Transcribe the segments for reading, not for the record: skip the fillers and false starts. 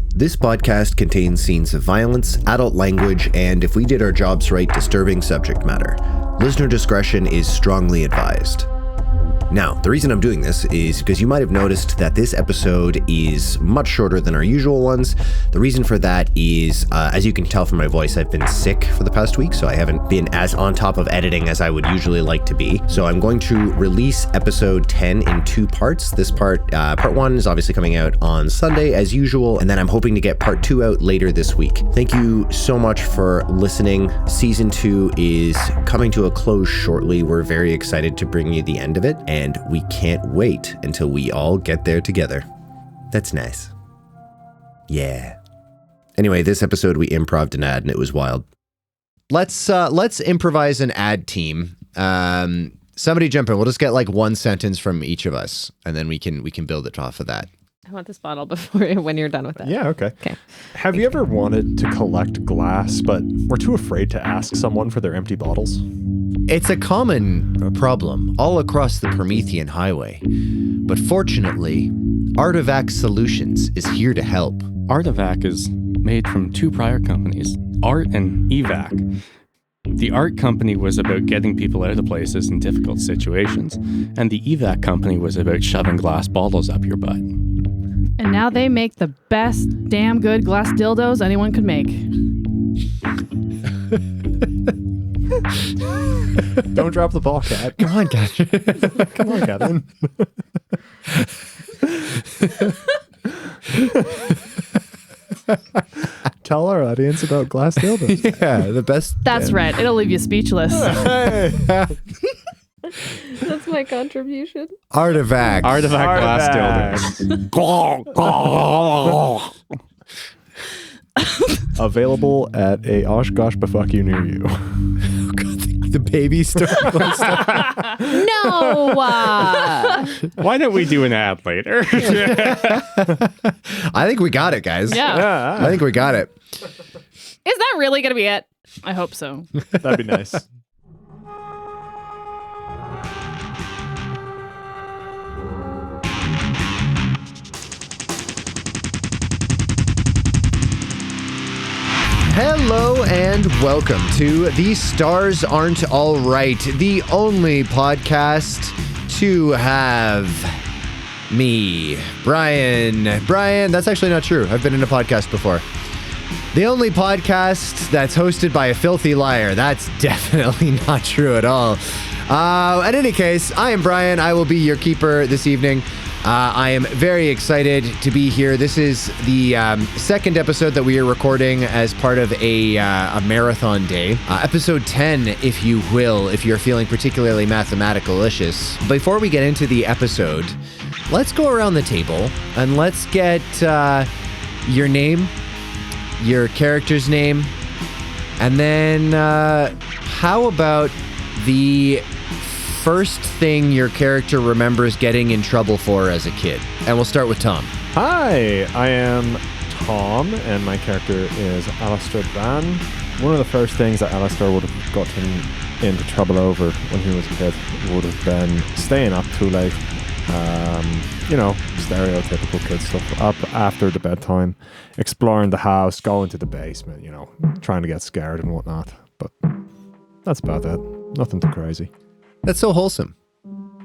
This podcast contains scenes of violence, adult language, and if we did our jobs right, disturbing subject matter. Listener discretion is strongly advised. Now, the reason I'm doing this is because you might have noticed that this episode is much shorter than our usual ones. The reason for that is, as you can tell from my voice, I've been sick for the past week, so I haven't been as on top of editing as I would usually like to be. So I'm going to release episode 10 in two parts. This part 1 is obviously coming out on Sunday as usual, and then I'm hoping to get part 2 out later this week. Thank you so much for listening. Season 2 is coming to a close shortly. We're very excited to bring you the end of it, and we can't wait until we all get there together. That's nice. Yeah. Anyway, this episode we improv'd an ad and it was wild. Let's improvise an ad team. Somebody jump in. We'll just get like one sentence from each of us, and then we can build it off of that. I want this bottle before when you're done with that. Yeah, okay. Okay. Have you ever wanted to collect glass, but were too afraid to ask someone for their empty bottles? It's a common problem all across the Promethean Highway. But fortunately, Artivac Solutions is here to help. Artivac is made from two prior companies, Art and Evac. The Art company was about getting people out of places in difficult situations, and the Evac company was about shoving glass bottles up your butt. And now they make the best damn good glass dildos anyone could make. Don't drop the ball, Kat. Come on, Kat. Come on, Kevin. Tell our audience about glass dildos. Yeah, the best. That's right. It'll leave you speechless. That's my contribution. Artivac. Artivac glass dildos. Available at a Oshkosh Befuck You near you. The baby store. No! Why don't we do an ad later? I think we got it, guys. Yeah. I think we got it. Is that really going to be it? I hope so. That'd be nice. Hello and welcome to The Stars Aren't All Right, the only podcast to have me, Brian. Brian, that's actually not true. I've been in a podcast before. The only podcast that's hosted by a filthy liar. That's definitely not true at all. In any case, I am Brian. I will be your keeper this evening. I am very excited to be here. This is the second episode that we are recording as part of a marathon day. Episode 10, if you will, if you're feeling particularly mathematical-licious. Before we get into the episode, let's go around the table and let's get your name, your character's name, and then how about the first thing your character remembers getting in trouble for as a kid? And we'll start with Tom. Hi, I am Tom, and my character is Alastar Van. One of the first things that Alastar would have gotten into trouble over when he was a kid would have been staying up too late. Stereotypical kid stuff. Up after the bedtime, exploring the house, going to the basement, trying to get scared and whatnot. But that's about it. Nothing too crazy. That's so wholesome.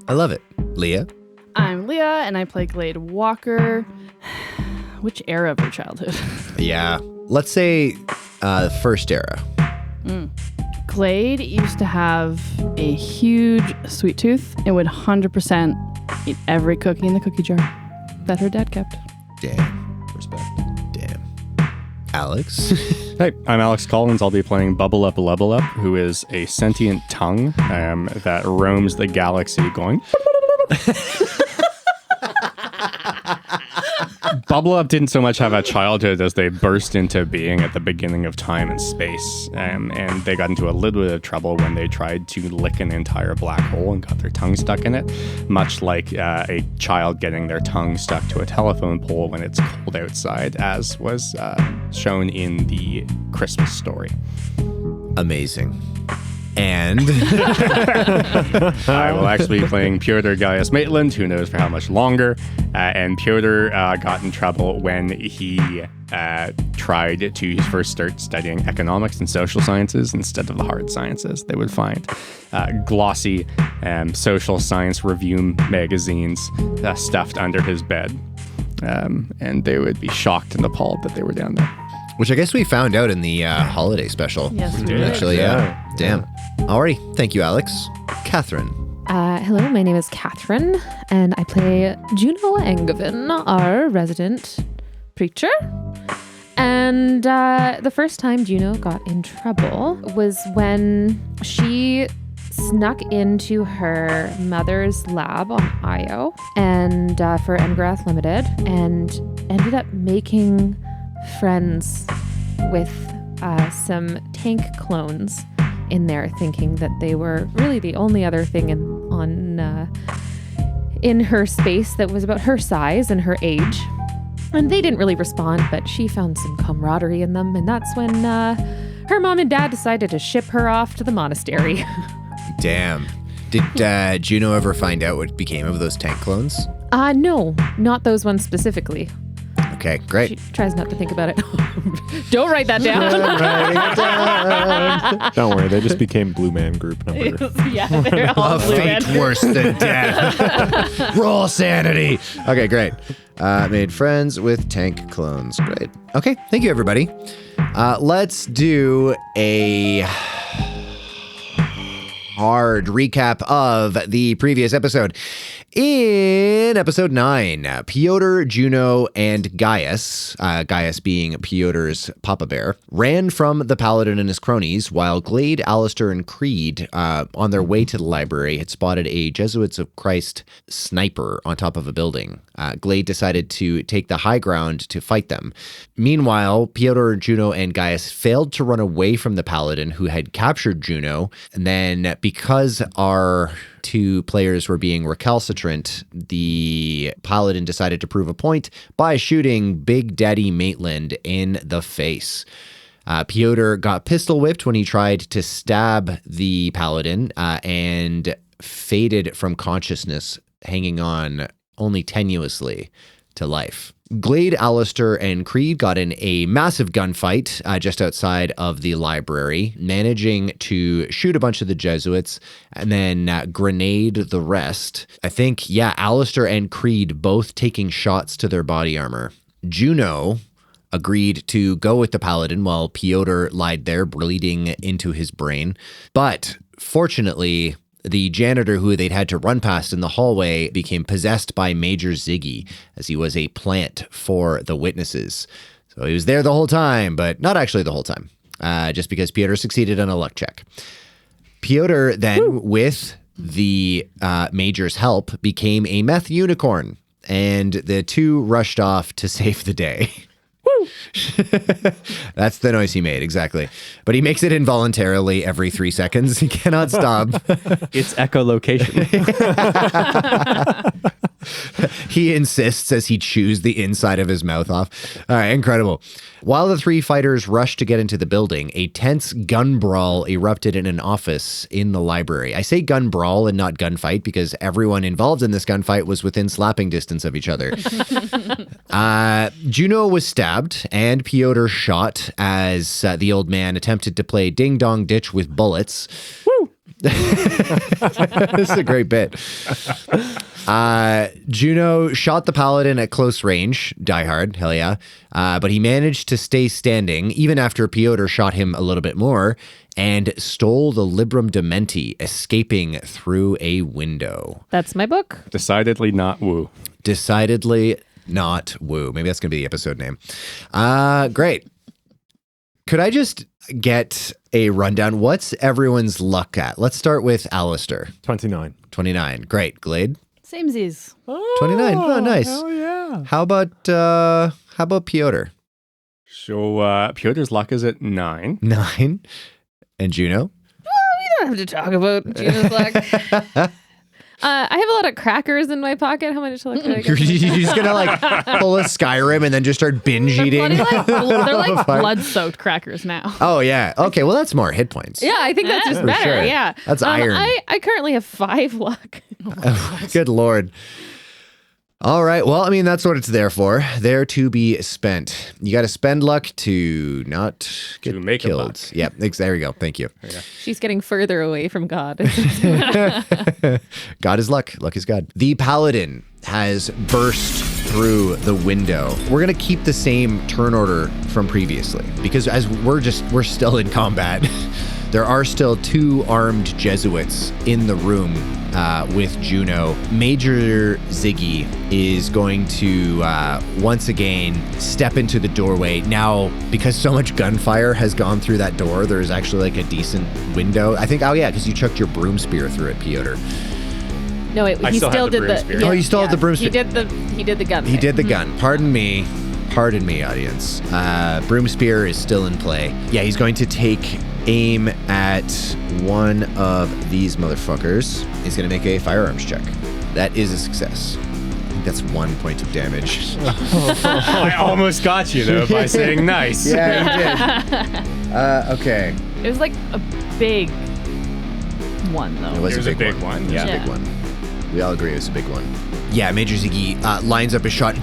I love it. Leah? I'm Leah, and I play Glade Walker. Which era of your childhood? Yeah. Let's say first era. Glade used to have a huge sweet tooth and would 100% eat every cookie in the cookie jar that her dad kept. Damn. Respect. Damn. Alex? Hey, I'm Alex Collins. I'll be playing Bubble Up Level Up, who is a sentient tongue that roams the galaxy going... Bubble Up didn't so much have a childhood as they burst into being at the beginning of time and space, and they got into a little bit of trouble when they tried to lick an entire black hole and got their tongue stuck in it, much like a child getting their tongue stuck to a telephone pole when it's cold outside, as was shown in the Christmas story. Amazing. And I will actually be playing Pyotr Gaius Maitland, who knows for how much longer. And Pyotr got in trouble when he tried to first start studying economics and social sciences instead of the hard sciences. They would find glossy social science review magazines stuffed under his bed. And they would be shocked and appalled that they were down there. which I guess we found out in the holiday special. Yes, we did. Actually, yeah. Damn. Alrighty. Thank you, Alex. Catherine. Hello, my name is Catherine, and I play Juno Angevin, our resident preacher. And the first time Juno got in trouble was when she snuck into her mother's lab on Io and for Engrath Limited, and ended up making friends with some tank clones in there, thinking that they were really the only other thing in her space that was about her size and her age. And they didn't really respond, but she found some camaraderie in them, and that's when her mom and dad decided to ship her off to the monastery. Damn. Did Juno ever find out what became of those tank clones? No, not those ones specifically. Okay, great. She tries not to think about it. Don't write that down. Don't worry, they just became Blue Man Group number. Yeah, they're all A blue fate men. worse than death. Roll sanity. Okay, great. Made friends with tank clones. Great. Okay, thank you, everybody. Let's do a hard recap of the previous episode. In episode 9, Pyotr, Juno, and Gaius, Gaius being Pyotr's Papa Bear, ran from the Paladin and his cronies, while Glade, Alastar, and Creed, on their way to the library, had spotted a Jesuits of Christ sniper on top of a building. Glade decided to take the high ground to fight them. Meanwhile, Pyotr, Juno, and Gaius failed to run away from the Paladin, who had captured Juno, and then because our two players were being recalcitrant, the Paladin decided to prove a point by shooting Big Daddy Maitland in the face. Pyotr got pistol whipped when he tried to stab the Paladin and faded from consciousness, hanging on only tenuously to life. Glade, Alastar, and Creed got in a massive gunfight just outside of the library, managing to shoot a bunch of the Jesuits and then grenade the rest. I think, Alastar and Creed both taking shots to their body armor. Juno agreed to go with the Paladin while Pyotr lied there, bleeding into his brain. But fortunately, the janitor who they'd had to run past in the hallway became possessed by Major Ziggy, as he was a plant for the witnesses. So he was there the whole time, but not actually the whole time, just because Pyotr succeeded on a luck check. Pyotr then, with the Major's help, became a meth unicorn, and the two rushed off to save the day. That's the noise he made, exactly. But he makes it involuntarily every 3 seconds. He cannot stop. It's echolocation. He insists as he chews the inside of his mouth off. All right, incredible. While the three fighters rushed to get into the building, a tense gun brawl erupted in an office in the library. I say gun brawl and not gunfight because everyone involved in this gunfight was within slapping distance of each other. Juno was stabbed and Pyotr shot as the old man attempted to play Ding Dong Ditch with bullets. Woo! This is a great bit. Juno shot the Paladin at close range. Die hard, hell yeah. But he managed to stay standing even after Pyotr shot him a little bit more and stole the Librum Dementi, escaping through a window. That's my book. Decidedly not woo. Decidedly not woo. Maybe that's going to be the episode name. Great. Could I just get a rundown? What's everyone's luck at? Let's start with Alastar. 29. 29. Great. Glade? Samesies. 29. Oh, nice. Hell yeah. How about Pyotr? So Pyotr's luck is at 9. 9. And Juno? We don't have to talk about Juno's luck. I have a lot of crackers in my pocket. How much luck did I You're get? just gonna like pull a Skyrim and then just start binge eating. They're like blood-soaked crackers now. Oh yeah. Okay. Well, that's more hit points. Yeah, I think that's just For better. sure. Yeah. That's iron. I currently have 5 luck. Good Lord. All right. Well, I mean, that's what it's there for. There to be spent. You got to spend luck to not get To make a killed. buck. Yep. There you go. Thank you. She's getting further away from God. God is luck. Luck is God. The paladin has burst through the window. We're going to keep the same turn order from previously because as we're still in combat. There are still 2 armed Jesuits in the room with Juno. Major Ziggy is going to once again step into the doorway. Now, because so much gunfire has gone through that door, there's actually like a decent window. I think, oh yeah, because you chucked your broom spear through it, Pyotr. No, wait, I he still still have the did broom the. spear. Oh, you still have the broom spear. He did the gun. He thing. did the gun. Pardon me, audience. Broom spear is still in play. Yeah, he's going to take aim at one of these motherfuckers. He's going to make a firearms check. That is a success. I think that's 1 point of damage. I almost got you though by saying nice. Yeah, you did. Okay. It was like a big one, though. It was, It was a a big big one. one, It was a yeah. big one. We all agree it was a big one. Yeah, Major Ziggy lines up his shot,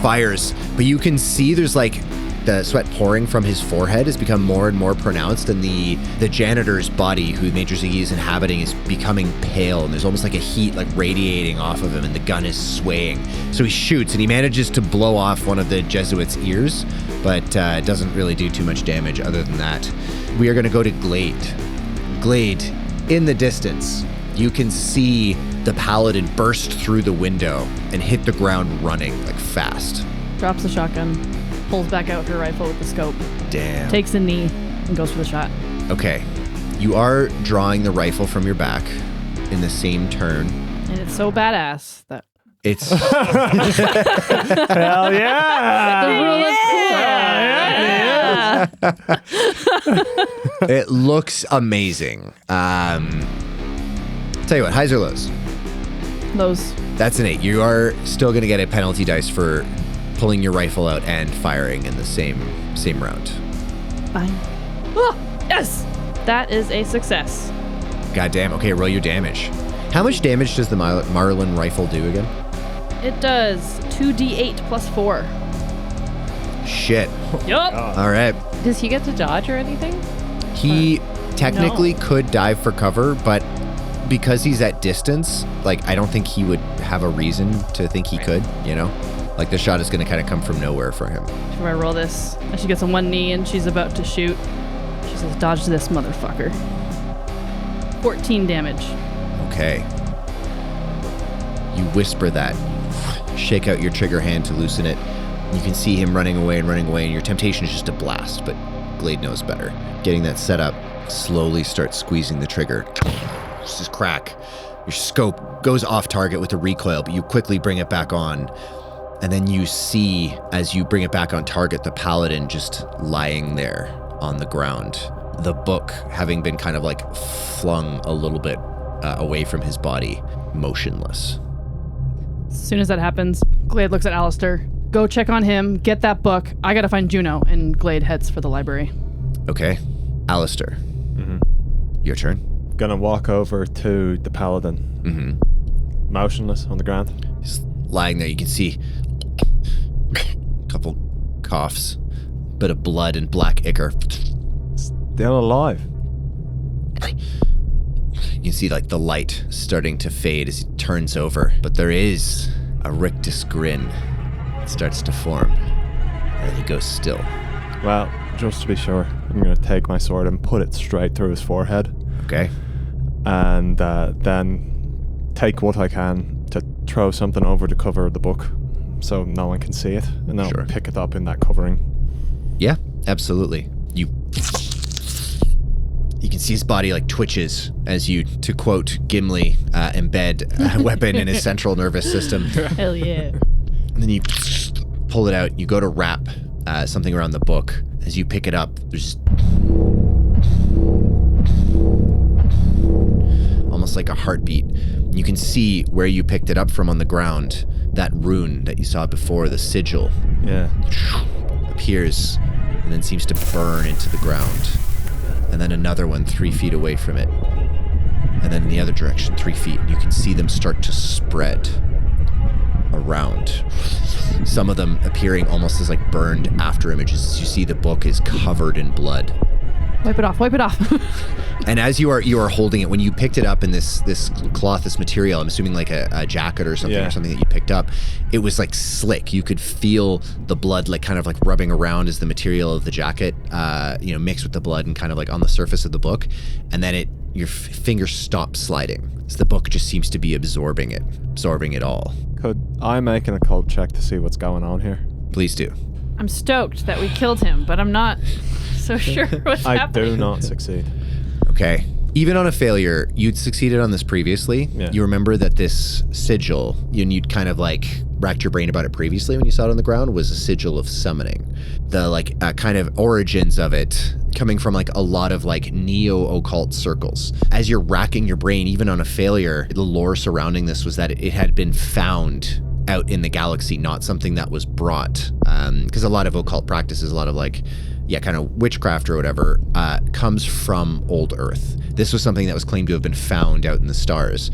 fires, but you can see there's like the sweat pouring from his forehead has become more and more pronounced, and the janitor's body, who Major Ziggy is inhabiting, is becoming pale, and there's almost like a heat like radiating off of him, and the gun is swaying. So he shoots, and he manages to blow off one of the Jesuits' ears, but doesn't really do too much damage other than that. We are going to go to Glade. Glade, in the distance, you can see the paladin burst through the window and hit the ground running, like fast. Drops the shotgun, pulls back out her rifle with the scope, Damn. takes a knee, and goes for the shot. Okay. You are drawing the rifle from your back in the same turn. And it's so badass that It's Hell yeah! the rule is cool. it looks amazing. Tell you what, highs or lows? Those That's an 8. You are still going to get a penalty dice for pulling your rifle out and firing in the same round. fine. Oh, yes, that is a success. Goddamn. Okay, roll your damage. How much damage does the Marlin rifle do again? It does 2d8 plus 4. Shit. Yup. All right. Does he get to dodge or anything? He technically could dive for cover, but because he's at distance, like, I don't think he would have a reason to think he could, you know? Like, the shot is going to kind of come from nowhere for him. Should I roll this? And she gets on one knee and she's about to shoot. She says, dodge this motherfucker. 14 damage. Okay. You whisper that. Shake out your trigger hand to loosen it. You can see him running away, and your temptation is just to blast, but Glade knows better. Getting that set up, slowly start squeezing the trigger. Just crack. Your scope goes off target with a recoil, but you quickly bring it back on. And then you see, as you bring it back on target, the paladin just lying there on the ground. The book having been kind of like flung a little bit away from his body, motionless. As soon as that happens, Glade looks at Alastar. Go check on him, get that book. I gotta find Juno. And Glade heads for the library. Okay. Alastar. Your turn. Gonna walk over to the paladin. Motionless on the ground. He's lying there. You can see a couple coughs, bit of blood and black ichor. Still alive. You can see like the light starting to fade as he turns over, but there is a rictus grin that starts to form, and then he goes still. Well, just to be sure, I'm gonna take my sword and put it straight through his forehead, Okay. and then take what I can to throw something over the cover of the book, so no one can see it, and then Sure. I'll pick it up in that covering. Yeah, absolutely. You can see his body like twitches as you, to quote Gimli, embed a weapon in his central nervous system. Hell yeah. And then you pull it out. You go to wrap something around the book. As you pick it up, there's almost like a heartbeat You can see where you picked it up from on the ground. That rune that you saw before, the sigil, appears and then seems to burn into the ground. And then another one 3 feet away from it. And then in the other direction, 3 feet. And you can see them start to spread around. Some of them appearing almost as like burned after images. You see the book is covered in blood. Wipe it off. And as you are holding it, when you picked it up in this cloth, this material, I'm assuming like a jacket or something that you picked up, it was like slick. You could feel the blood like kind of like rubbing around as the material of the jacket, mixed with the blood and kind of like on the surface of the book. And then your finger stops sliding. So the book just seems to be absorbing it all. Could I make an occult check to see what's going on here? Please do. I'm stoked that we killed him, but I'm not so sure what's I happening. do not succeed. Okay. Even on a failure, you'd succeeded on this previously. Yeah. You remember that this sigil, and you'd kind of like racked your brain about it previously when you saw it on the ground, was a sigil of summoning. The kind of origins of it coming from like a lot of like neo-occult circles. As you're racking your brain, even on a failure, the lore surrounding this was that it had been found out in the galaxy, not something that was brought. Because a lot of occult practices, a lot of like, kind of witchcraft or whatever, comes from old Earth. This was something that was claimed to have been found out in the stars.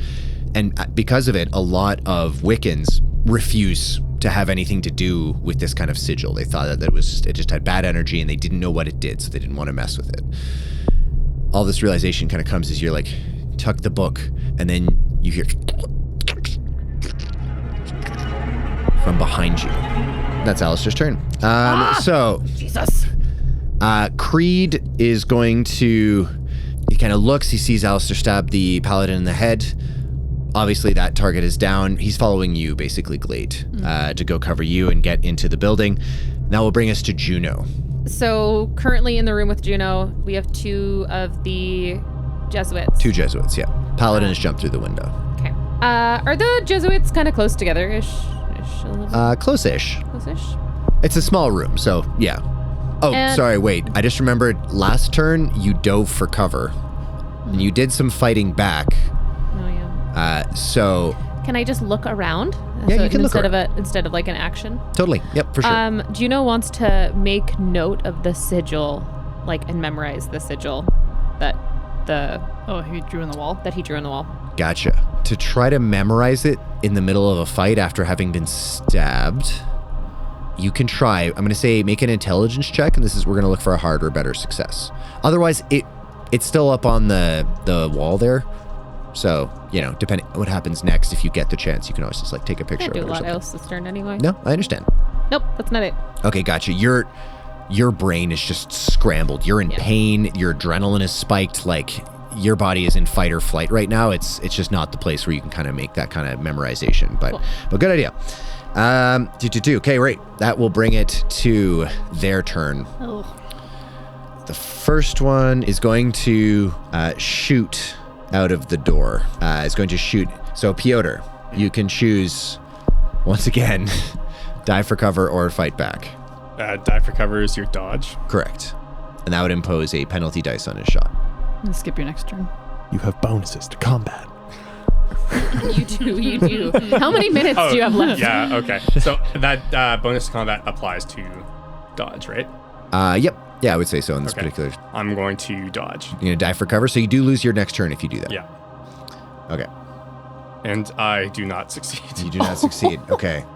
And because of it, a lot of Wiccans refuse to have anything to do with this kind of sigil. They thought that it just had bad energy and they didn't know what it did, so they didn't want to mess with it. All this realization kind of comes as you're like, tuck the book, and then you hear from behind you. That's Alastar's turn. So, Jesus. Creed is going to, he kind of looks, he sees Alastar stab the paladin in the head. Obviously that target is down. He's following you, basically, Glade, to go cover you and get into the building. That will bring us to Juno. So currently in the room with Juno, we have 2 of the Jesuits. 2 Jesuits, yeah. Paladin has jumped through the window. Okay. Are the Jesuits kind of close together-ish? Close-ish. Close-ish? It's a small room, so yeah. Oh, sorry, wait. I just remembered last turn you dove for cover. And you did some fighting back. Oh, yeah. So... Can I just look around? Yeah, you can look around. Instead of like an action? Totally. Yep, for sure. Juno wants to make note of the sigil, and memorize the sigil that he drew in the wall? That he drew in the wall. Gotcha. To try to memorize it in the middle of a fight after having been stabbed, you can try. I'm going to say make an intelligence check, and we're going to look for a hard or better success. Otherwise, it's still up on the wall there. So, depending on what happens next, if you get the chance, you can always just take a picture of it or something. Do a lot else this turn anyway. No, I understand. Nope, that's not it. Okay, gotcha. Your brain is just scrambled. You're in pain. Your adrenaline is spiked. Your body is in fight or flight right now. It's just not the place where you can kind of make that kind of memorization. But good idea. Okay, right. That will bring it to their turn. Oh. The first one is going to shoot out of the door. It's going to shoot. So Pyotr, you can choose once again, die for cover or fight back. Die for cover is your dodge. Correct. And that would impose a penalty dice on his shot. I'm gonna skip your next turn. You have bonuses to combat. You do. How many minutes do you have left? Yeah, okay. So that bonus to combat applies to dodge, right? Yep. Yeah, I would say so in this particular. I'm going to dodge. You're going to die for cover, so you do lose your next turn if you do that. Yeah. Okay. And I do not succeed. You do not succeed. Okay.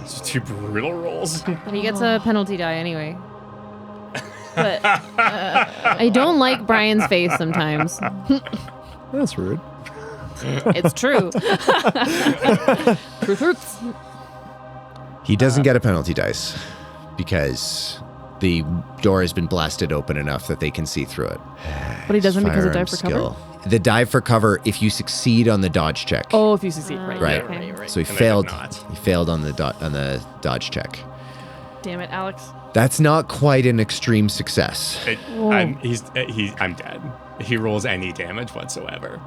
It's 2 brutal rolls. But he gets a penalty die anyway. But I don't like Brian's face sometimes. That's rude. It's true. Truth hurts. He doesn't get a penalty dice because the door has been blasted open enough that they can see through it. But he doesn't because of Firearm dive for skill. cover? The dive for cover if you succeed on the dodge check. Oh, if you succeed. Right. Right. Okay. So he And I did failed. not. He failed on the dodge check. Damn it, Alex. That's not quite an extreme success. I'm dead. He rolls any damage whatsoever.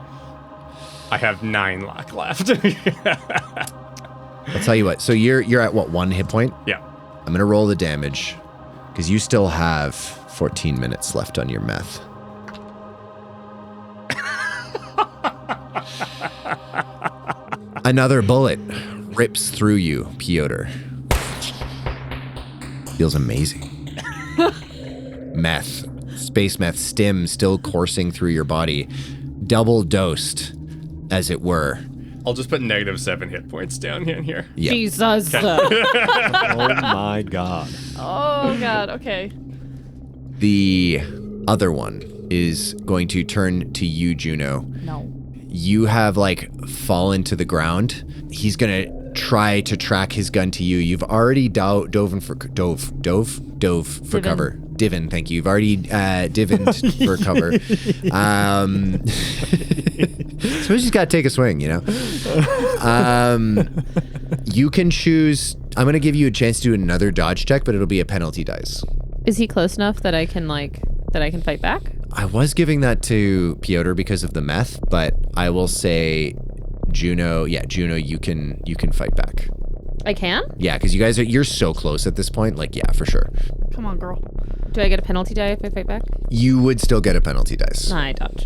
I have 9 luck left. I'll tell you what. So you're at what, 1 hit point? Yeah. I'm gonna roll the damage because you still have 14 minutes left on your meth. Another bullet rips through you, Pyotr. Feels amazing. Meth, space meth stim still coursing through your body. Double dosed, as it were. I'll just put -7 hit points down in here. Yep. Jesus. Oh my god. Oh god. Okay. The other one is going to turn to you, Juno. No. You have fallen to the ground. He's gonna try to track his gun to you. You've already dove for Divin. cover. Divin, thank you. You've already divined for cover. So we just gotta take a swing, you know. You can choose. I'm gonna give you a chance to do another dodge check, but it'll be a penalty dice. Is he close enough that I can fight back? I was giving that to Pyotr because of the meth, but I will say, Juno, you can fight back. I can? Yeah, because you're so close at this point. Yeah, for sure. Come on, girl. Do I get a penalty die if I fight back? You would still get a penalty dice. I dodge.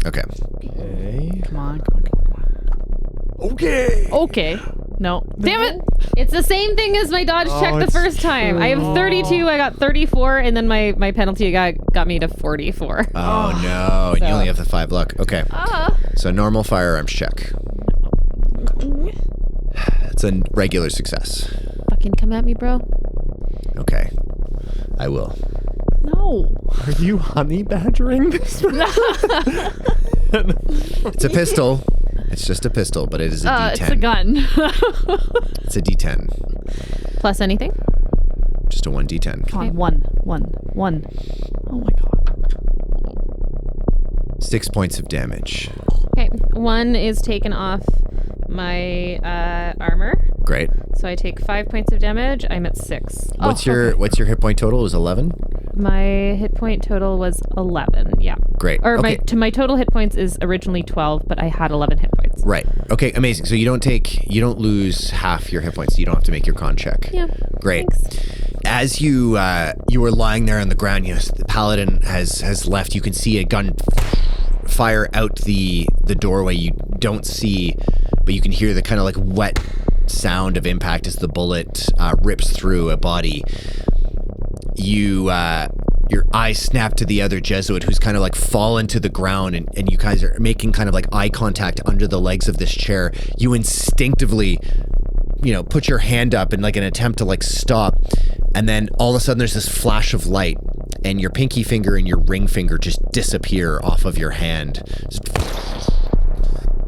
Okay. Okay. Come on. Okay. Okay. No. Damn it. It's the same thing as my dodge check the it's first time. I have 32, I got 34, and then my penalty got me to 44. Oh no, and you only have the 5 luck. Okay. So normal firearms check. It's a regular success. Fucking come at me, bro. Okay. I will. No. Are you honey badgering this? It's a pistol. It's just a pistol, but it is a D10. It's a gun. It's a D10. Plus anything? Just a 1D10. Come on. One. Oh my god. 6 points of damage. Okay, 1 is taken off my armor. Great. So I take 5 points of damage. I'm at 6. What's your hit point total? Is 11? My hit point total was 11. Yeah. Great. Or okay. my total hit points is originally 12, but I had 11 hit points. Right. Okay, amazing. So you don't lose half your hit points. You don't have to make your con check. Yeah. Great. Thanks. As you were lying there on the ground, the paladin has left. You can see a gun fire out the doorway. You don't see, but you can hear the kind of wet sound of impact as the bullet rips through a body. Your eyes snap to the other Jesuit who's kind of fallen to the ground, and you guys are making kind of eye contact under the legs of this chair. You instinctively, put your hand up in an attempt to stop, and then all of a sudden there's this flash of light, and your pinky finger and your ring finger just disappear off of your hand.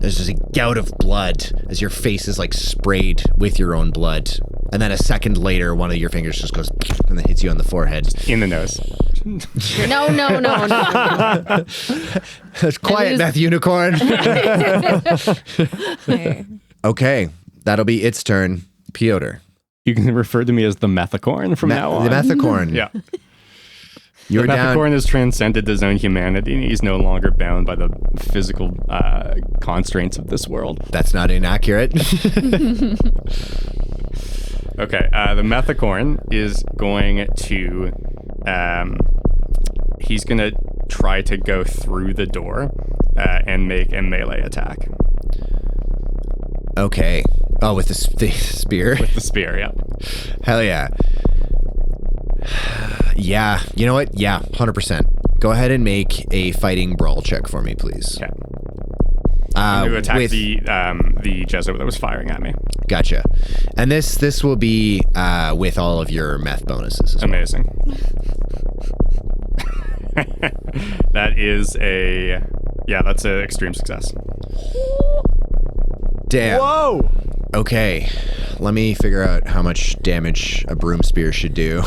There's just a gout of blood as your face is sprayed with your own blood. And then a second later, one of your fingers just goes and then hits you on the forehead. In the nose. No. Quiet, Meth Unicorn. Okay, that'll be its turn. Pyotr. You can refer to me as the Methicorn from now on. The Methicorn. Yeah. You're the down. Methicorn has transcended his own humanity, and he's no longer bound by the physical constraints of this world. That's not inaccurate. Okay, the Methicorn is going to, he's going to try to go through the door and make a melee attack. Okay. Oh, with the spear? With the spear, yeah. Hell yeah. Yeah. You know what? Yeah, 100%. Go ahead and make a fighting brawl check for me, please. Okay. I'm going to attack the Jesuit that was firing at me. Gotcha. And this will be with all of your meth bonuses as well. Amazing. That's an extreme success. Damn. Whoa! Okay. Let me figure out how much damage a broom spear should do.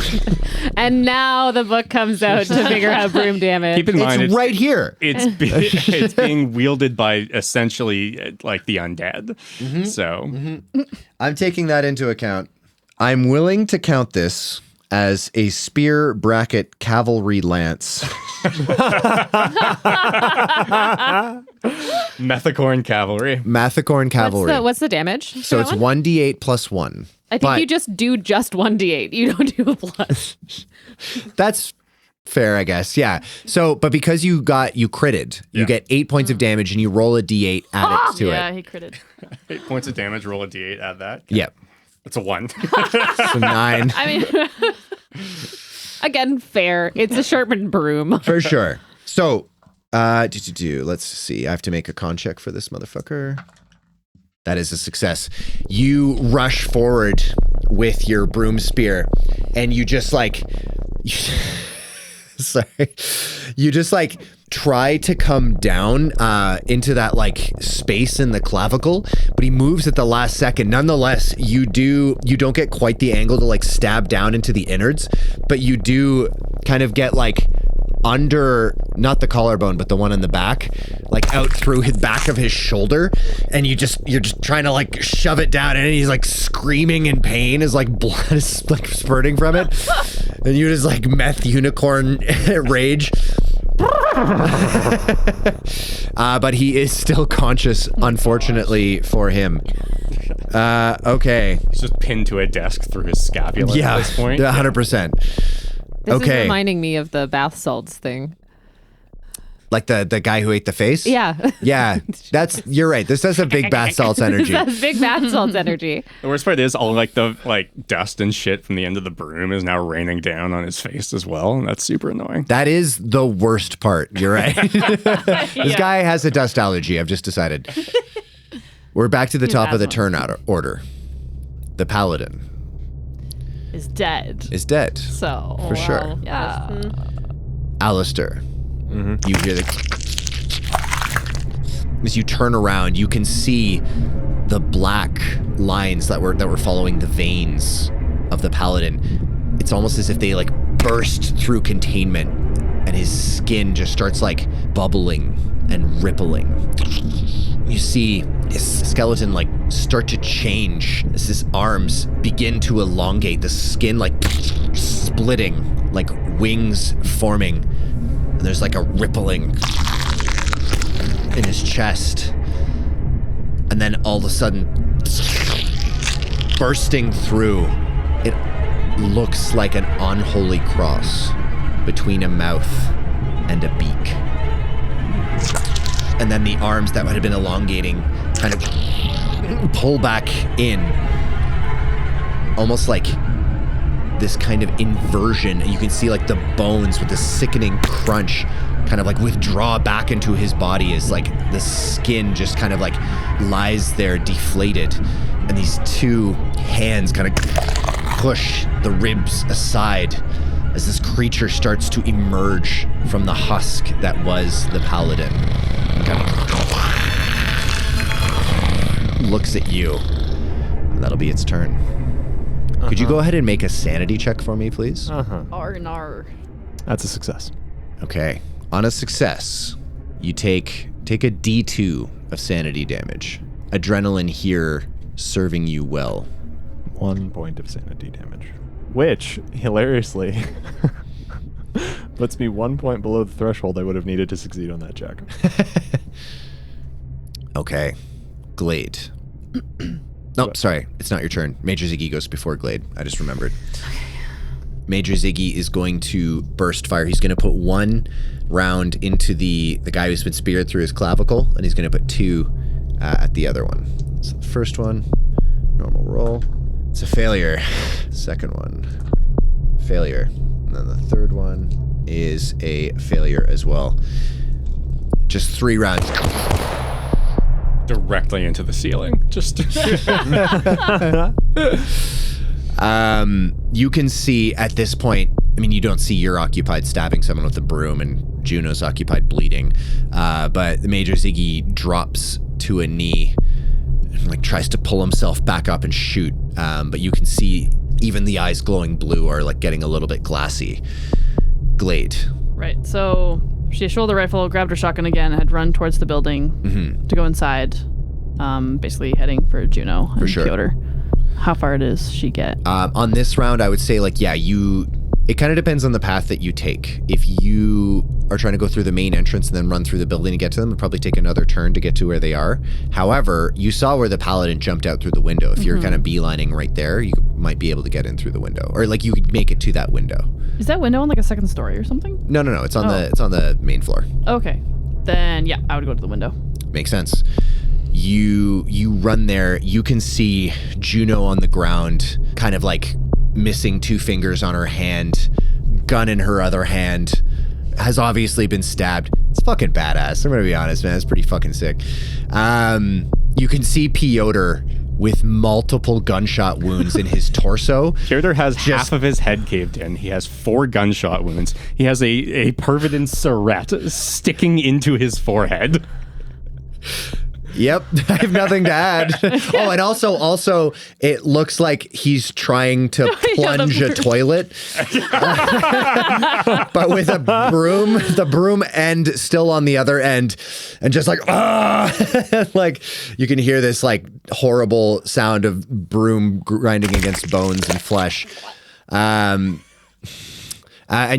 And now the book comes out to figure out broom damage. Keep in mind, It's right here. it's being wielded by essentially the undead. Mm-hmm. So I'm taking that into account. I'm willing to count this as a spear bracket cavalry lance. Methicorn cavalry. Mathicorn cavalry. What's the damage? So it's 1d8 plus 1. I think you just do just 1d8. You don't do a plus. That's Fair, I guess. Yeah. So, but because you critted, you get 8 points of damage and you roll a d8, add it to Yeah, it. he critted. 8 points of damage, roll a d8, add that. Yep. It's a 1. So 9. I mean, again, fair. It's a sharpened broom. For sure. So, let's see. I have to make a con check for this motherfucker. That is a success. You rush forward with your broom spear and you just like... Sorry. You just like try to come down into that like space in the clavicle, but he moves at the last second. Nonetheless, you don't get quite the angle to like stab down into the innards, but you do kind of get like under, not the collarbone, but the one in the back, like out through his back of his shoulder, and you're just trying to like shove it down, and he's like screaming in pain as like blood is like spurting from it, and you just like meth unicorn rage. But he is still conscious, unfortunately for him. Okay. He's just pinned to a desk through his scapula at this point. 100%. This Okay. is reminding me of the bath salts thing. Like the guy who ate the face? Yeah. Yeah, you're right. This does have big bath salts energy. This has big bath salts energy. The worst part is all like the dust and shit from the end of the broom is now raining down on his face as well, and that's super annoying. That is the worst part. You're right. This guy has a dust allergy. I've just decided. We're back to the top of the turn order. The paladin Is dead. is dead. So. For sure. Yeah. Alastar. You hear as you turn around, you can see the black lines that were following the veins of the paladin. It's almost as if they like burst through containment, and his skin just starts like bubbling and rippling. You see his skeleton like start to change as his arms begin to elongate, the skin like splitting, like wings forming. And there's like a rippling in his chest. And then all of a sudden, bursting through, it looks like an unholy cross between a mouth and a beak. And then the arms that would have been elongating kind of pull back in, almost like this kind of inversion. You can see like the bones with the sickening crunch kind of like withdraw back into his body as like the skin just kind of like lies there deflated, and these two hands kind of push the ribs aside as this creature starts to emerge from the husk that was the paladin. Kind of looks at you. And that'll be its turn. Could you go ahead and make a sanity check for me, please? R. That's a success. Okay. On a success, you take a D2 of sanity damage. Adrenaline here serving you well. 1 point of sanity damage. Which, hilariously, puts me 1 point below the threshold I would have needed to succeed on that check. Okay. Glade. Nope, sorry. It's not your turn. Major Ziggy goes before Glade. I just remembered. Major Ziggy is going to burst fire. He's going to put one round into the guy who's been speared through his clavicle, and he's going to put two at the other one. So the first one, normal roll. It's a failure. Second one, failure. And then the third one is a failure as well. Just 3 rounds. Directly into the ceiling. Just you can see at this point, I mean, you don't see you're occupied stabbing someone with a broom and Juno's occupied bleeding, but the Major Ziggy drops to a knee and like tries to pull himself back up and shoot, but you can see even the eyes glowing blue are like getting a little bit glassy. Glade. Right. So she shoulder rifle, grabbed her shotgun again, had run towards the building to go inside, basically heading for Juno and Pyotr. How far does she get? On this round, I would say like, yeah, it kind of depends on the path that you take. If you are trying to go through the main entrance and then run through the building to get to them, it'd probably take another turn to get to where they are. However, you saw where the paladin jumped out through the window. If you're kind of beelining right there, you might be able to get in through the window, or like you could make it to that window. Is that window on like a second story or something? No. It's on the main floor. Okay. Then yeah, I would go to the window. Makes sense. You run there. You can see Juno on the ground, kind of like missing 2 fingers on her hand, gun in her other hand, has obviously been stabbed. It's fucking badass. I'm gonna be honest, man. It's pretty fucking sick. You can see Pyotr with multiple gunshot wounds in his torso. Pyotr has half of his head caved in. He has 4 gunshot wounds. He has a pervidin serrette sticking into his forehead. Yep, I have nothing to add. Oh, and also, it looks like he's trying to plunge a toilet, but with a broom, the broom end still on the other end, and just like, like you can hear this like horrible sound of broom grinding against bones and flesh. And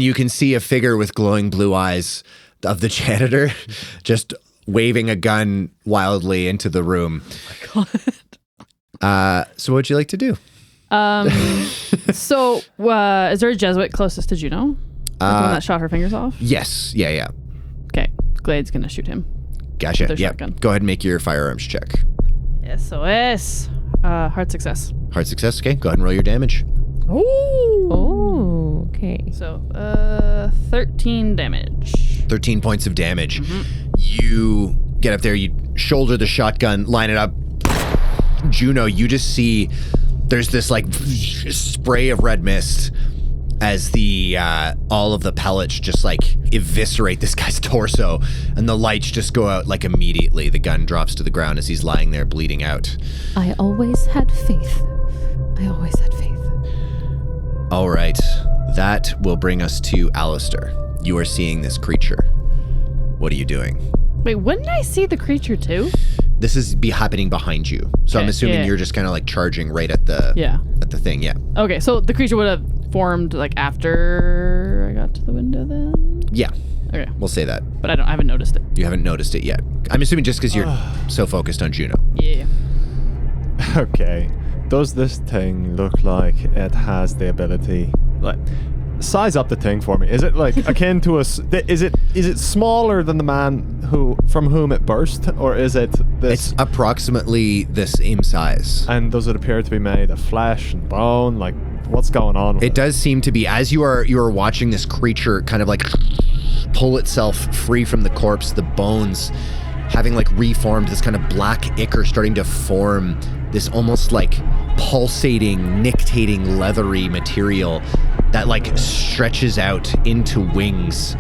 you can see a figure with glowing blue eyes of the janitor just waving a gun wildly into the room. Oh my God. So what'd you like to do? So is there a Jesuit closest to Juno? The one that shot her fingers off? Yes. Yeah. Okay. Glade's gonna shoot him. Gotcha. With their Yeah. shotgun. Go ahead and make your firearms check. SOS. Hard success. Hard success. Okay. Go ahead and roll your damage. Oh, okay. So 13 damage. 13 points of damage. You get up there, you shoulder the shotgun, line it up. Juno, you just see there's this like spray of red mist as the all of the pellets just like eviscerate this guy's torso, and the lights just go out like immediately. The gun drops to the ground as he's lying there bleeding out. I always had faith. All right, that will bring us to Alastar. You are seeing this creature. What are you doing? Wait, wouldn't I see the creature too? This is happening behind you. So I'm assuming you're just kind of like charging right at the thing. Yeah. Okay, so the creature would have formed like after I got to the window then? Yeah. Okay. We'll say that. But I haven't noticed it. You haven't noticed it yet. I'm assuming just because you're so focused on Juno. Yeah. Okay. Does this thing look like it has the ability, like, size up the thing for me? Is it like akin to is it smaller than the man from whom it burst, or is it this? It's approximately the same size. And does it appear to be made of flesh and bone? Like, what's going on with it? Does seem to be. As you are watching this creature kind of like pull itself free from the corpse, the bones having like reformed, this kind of black ichor starting to form, this almost like pulsating, nictating, leathery material that like stretches out into wings.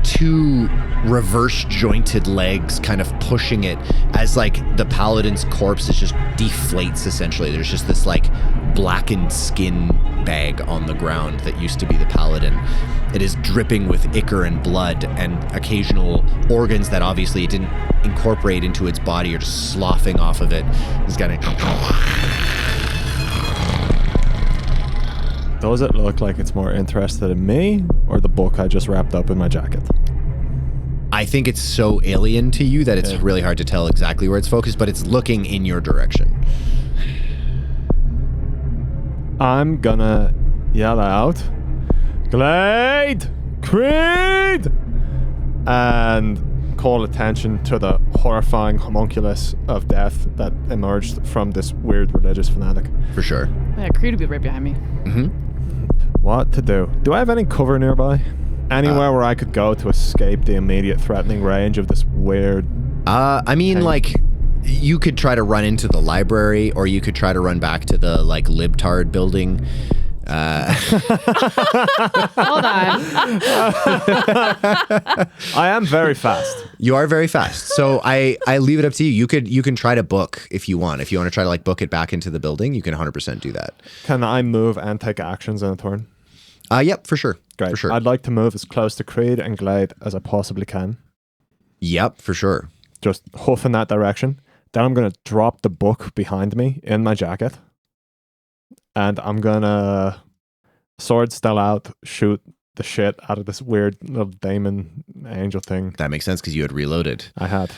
2 reverse jointed legs kind of pushing it as like the paladin's corpse is just deflates essentially. There's just this like blackened skin bag on the ground that used to be the paladin. It is dripping with ichor and blood, and occasional organs that obviously it didn't incorporate into its body are just sloughing off of it. It's got a... Does it look like it's more interested in me or the book I just wrapped up in my jacket? I think it's so alien to you that it's really hard to tell exactly where it's focused, but it's looking in your direction. I'm gonna yell out, Glade! Creed! And call attention to the horrifying homunculus of death that emerged from this weird religious fanatic. For sure. Yeah, Creed would be right behind me. What to do? Do I have any cover nearby? Anywhere where I could go to escape the immediate threatening range of this weird... I mean, like, you could try to run into the library, or you could try to run back to the, like, libtard building. Hold on. I am very fast. You are very fast. So I leave it up to you. You can try to book if you want. If you want to try to, like, book it back into the building, you can 100% do that. Can I move and take actions in a turn? Yep, for sure. Great. For sure. I'd like to move as close to Creed and Glade as I possibly can. Yep, for sure. Just hoof in that direction. Then I'm going to drop the book behind me in my jacket. And I'm going to, sword still out, shoot the shit out of this weird little daemon angel thing. That makes sense because you had reloaded. I had.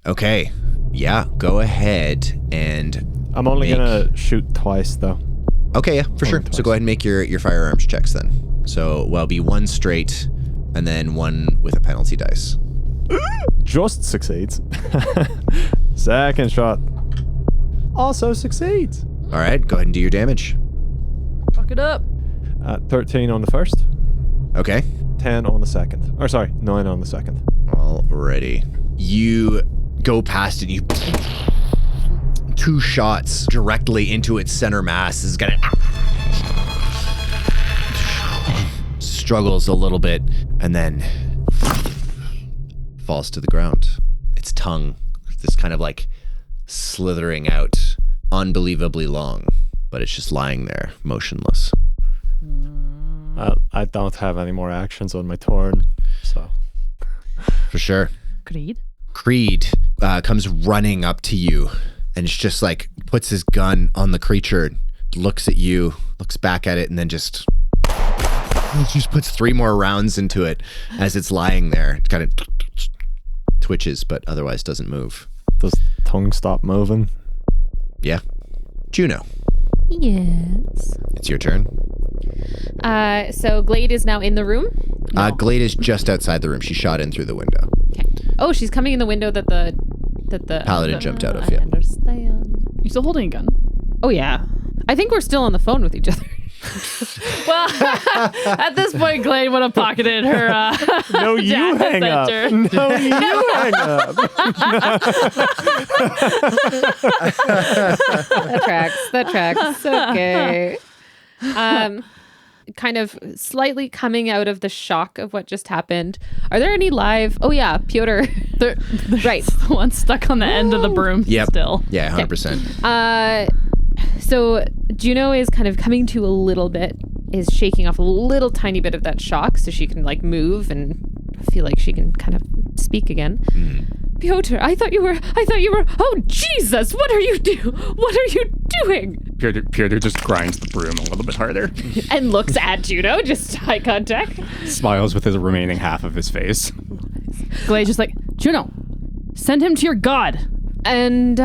Okay. Yeah, go ahead and... I'm only going to shoot twice, though. Okay, yeah, for sure. Twice. So go ahead and make your firearms checks then. So, well, be 1 straight and then 1 with a penalty dice. Just succeeds. Second shot. Also succeeds. All right, go ahead and do your damage. Fuck it up. 13 on the first. Okay. 10 on the second. Or sorry, 9 on the second. Alrighty. You go past it, you 2 shots directly into its center mass. Is gonna struggles a little bit and then falls to the ground. Its tongue, this kind of like slithering out, unbelievably long, but it's just lying there, motionless. I don't have any more actions on my turn, so. For sure. Creed comes running up to you and it's just like puts his gun on the creature, looks at you, looks back at it, and then just puts 3 more rounds into it as it's lying there. It kind of twitches, but otherwise doesn't move. Does tongue stop moving? Yeah. Juno, Yes. it's your turn. So Glade is now in the room. Glade is just outside the room. She shot in through the window. Okay. Oh, she's coming in the window that the Paladin jumped out of, I yeah. understand. You still holding a gun? Oh yeah. I think we're still on the phone with each other. Well, at this point, Glade would have pocketed her. No, you hang up. No, you hang up. That tracks. Okay. Kind of slightly coming out of the shock of what just happened. Are there any live? Oh yeah, Pyotr. Right. The one stuck on the end of the broom. Yep. Still. Yeah, 100%. So Juno is kind of coming to a little bit, is shaking off a little tiny bit of that shock so she can like move and feel like she can kind of speak again. Pyotr, I thought you were, oh Jesus, what are you doing? Pyotr just grinds the broom a little bit harder. And looks at Juno, just eye contact. Smiles with his remaining half of his face. Glade's just like, Juno, send him to your god. And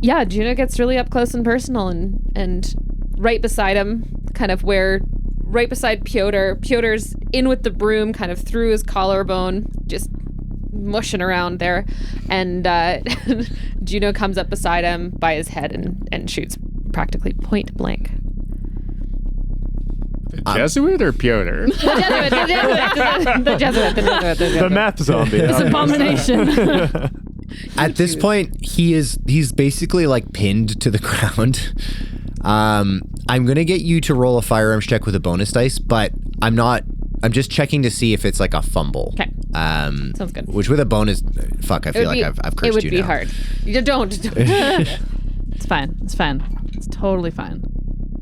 yeah, Juno gets really up close and personal and right beside him, kind of right beside Pyotr. Pyotr's in with the broom, kind of through his collarbone, just mushing around there. And Juno comes up beside him by his head and shoots practically point blank. The Jesuit or Pyotr? The Jesuit. The meth zombie. This abomination. At this point, he's basically like pinned to the ground. I'm gonna get you to roll a firearms check with a bonus dice, but I'm just checking to see if it's like a fumble. Okay. Sounds good. Which with a bonus, I feel like I've cursed you now. It would be hard. Don't. It's fine. It's totally fine.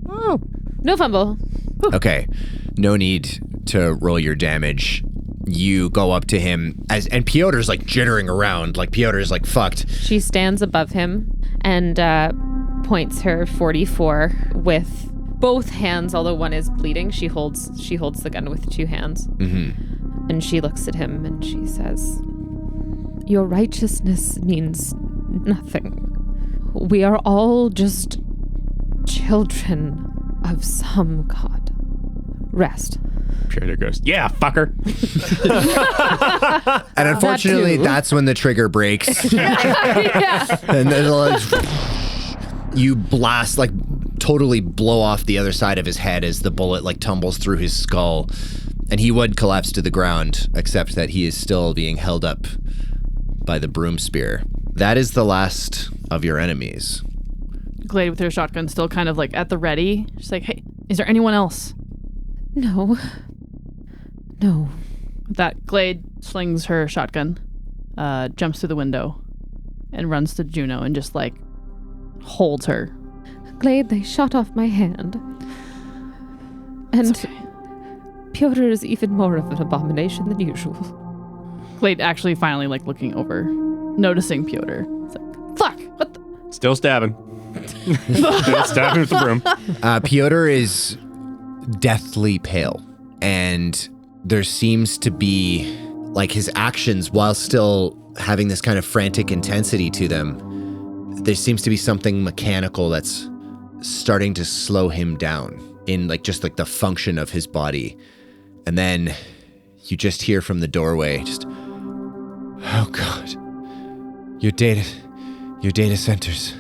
Oh. No fumble. Whew. Okay. No need to roll your damage. You go up to him and Pyotr's like jittering around, like Pyotr's like fucked. She stands above him and points her 44 with both hands, although one is bleeding. She holds the gun with 2 hands. Mm-hmm. And she looks at him and she says, "Your righteousness means nothing. We are all just children of some god. Rest." Pyotr goes, "Yeah, fucker." And unfortunately, that's when the trigger breaks. Yeah. And then like, you blast, like totally blow off the other side of his head as the bullet like tumbles through his skull. And he would collapse to the ground, except that he is still being held up by the broom spear. That is the last of your enemies. Glade with her shotgun still kind of like at the ready. She's like, hey, is there anyone else? No. With that, Glade slings her shotgun, jumps through the window, and runs to Juno and just like holds her. Glade, they shot off my hand. And It's okay. Pyotr is even more of an abomination than usual. Glade actually finally like looking over, noticing Pyotr. It's like, fuck, what the? Still stabbing. Still stabbing with the broom. Pyotr is deathly pale, and there seems to be, like, his actions, while still having this kind of frantic intensity to them, there seems to be something mechanical that's starting to slow him down. in like just like the function of his body. And then you just hear from the doorway, just, oh God, your data centers.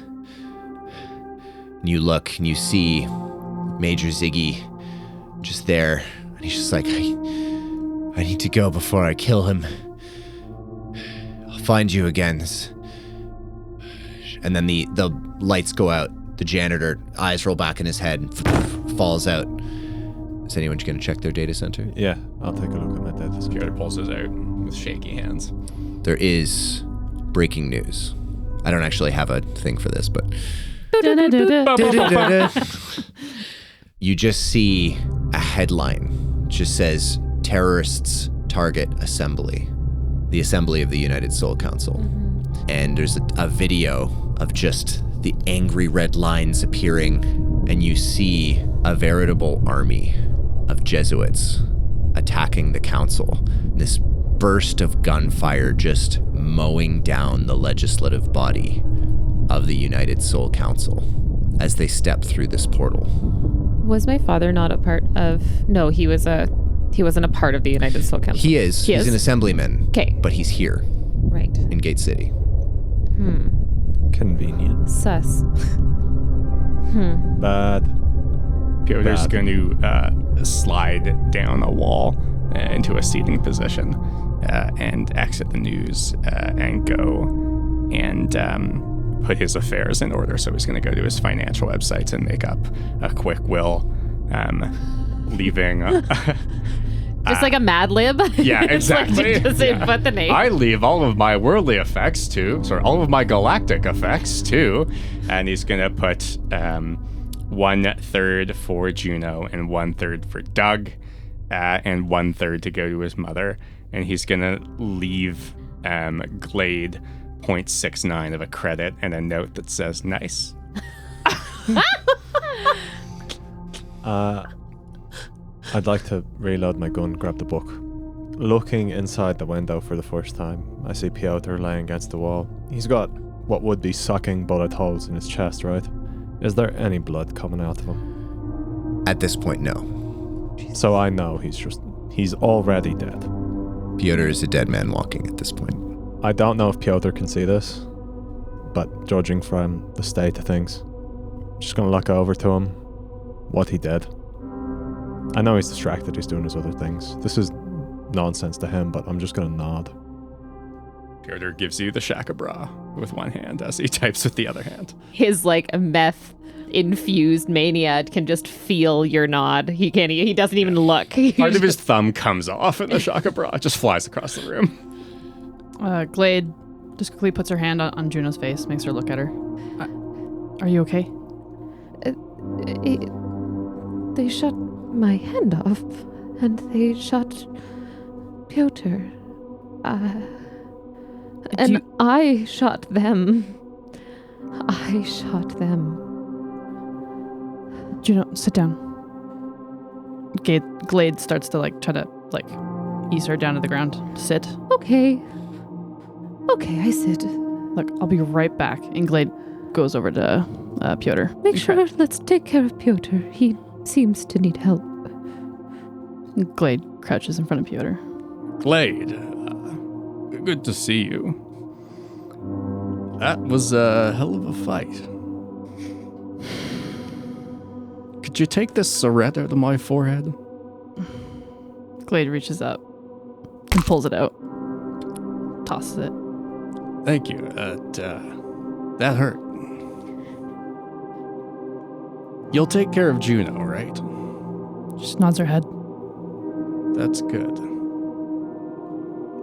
And you look and you see Major Ziggy just there. And he's just like, I need to go before I kill him. I'll find you again. And then the lights go out. The janitor, eyes roll back in his head and falls out. Is anyone going to check their data center? Yeah, I'll take a look at my data center. Pyotr pulls his out with shaky hands. There is breaking news. I don't actually have a thing for this, but... You just see a headline. It just says, terrorists target assembly. The assembly of the United Soul Council. And there's a video of just the angry red lines appearing, and you see a veritable army of Jesuits attacking the council. This burst of gunfire just mowing down the legislative body of the United Soul Council as they step through this portal. Was my father not a part of... No, he wasn't a part of the United Soul Council. He is. He's an assemblyman. Okay. But he's here. Right. In Gate City. Convenient. Sus. Bad. Pyotr's going to slide down a wall into a seating position and exit the news and go and put his affairs in order. So he's going to go to his financial websites and make up a quick will, leaving... Just like a Mad Lib? Yeah, exactly. Like just input the name. I leave all of my worldly effects too, all of my galactic effects too, and he's going to put 1/3 for Juno and 1/3 for Doug, and 1/3 to go to his mother, and he's going to leave Glade 0.69 of a credit and a note that says nice. I'd like to reload my gun, grab the book. Looking inside the window for the first time, I see Pyotr laying against the wall. He's got what would be sucking bullet holes in his chest, right? Is there any blood coming out of him? At this point, no. So I know he's already dead. Pyotr is a dead man walking at this point. I don't know if Pyotr can see this, but judging from the state of things, I'm just gonna look over to him what he did. I know he's distracted, he's doing his other things. This is nonsense to him, but I'm just gonna nod. Pyotr gives you the shakabra with one hand as he types with the other hand. His like meth infused mania can just feel your nod. He doesn't even look. Part of his thumb comes off and the shakabra just flies across the room. Glade just quickly puts her hand on Juno's face, makes her look at her. Are you okay? They shut my hand off, and they shot Pyotr. I shot them. Juno, sit down. Glade starts to try to ease her down to the ground. Sit. Okay, I sit. Look, I'll be right back. And Glade goes over to Pyotr. Let's take care of Pyotr. He seems to need help. Glade crouches in front of Pyotr. Glade, good to see you. That was a hell of a fight. Could you take this cigarette out of my forehead? Glade reaches up and pulls it out. Tosses it. Thank you. That hurt. You'll take care of Juno, right? Just nods her head. That's good.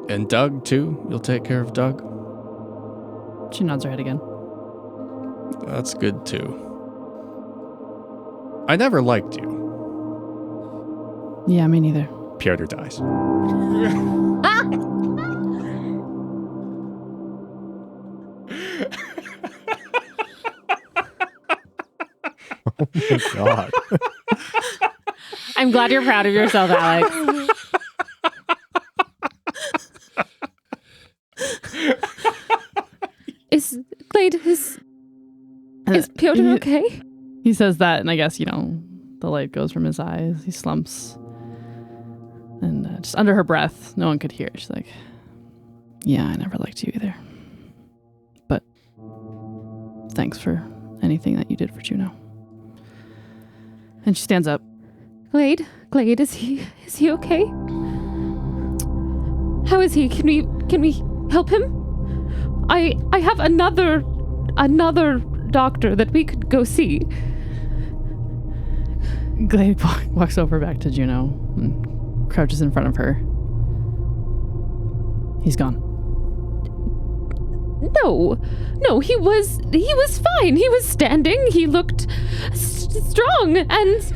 And Doug, too? You'll take care of Doug? She nods her head again. That's good, too. I never liked you. Yeah, me neither. Pyotr dies. Oh my God. I'm glad you're proud of yourself, Alex. Is Glade, is Pyotr okay? He says that, and I guess, the The light goes from his eyes. He slumps. And just under her breath, no one could hear. She's like, yeah, I never liked you either. But thanks for anything that you did for Juno. And she stands up. Glade, is he okay? How is he? Can we help him? I have another doctor that we could go see. Glade walks over back to Juno and crouches in front of her. He's gone. No, he was fine. He was standing. He looked strong and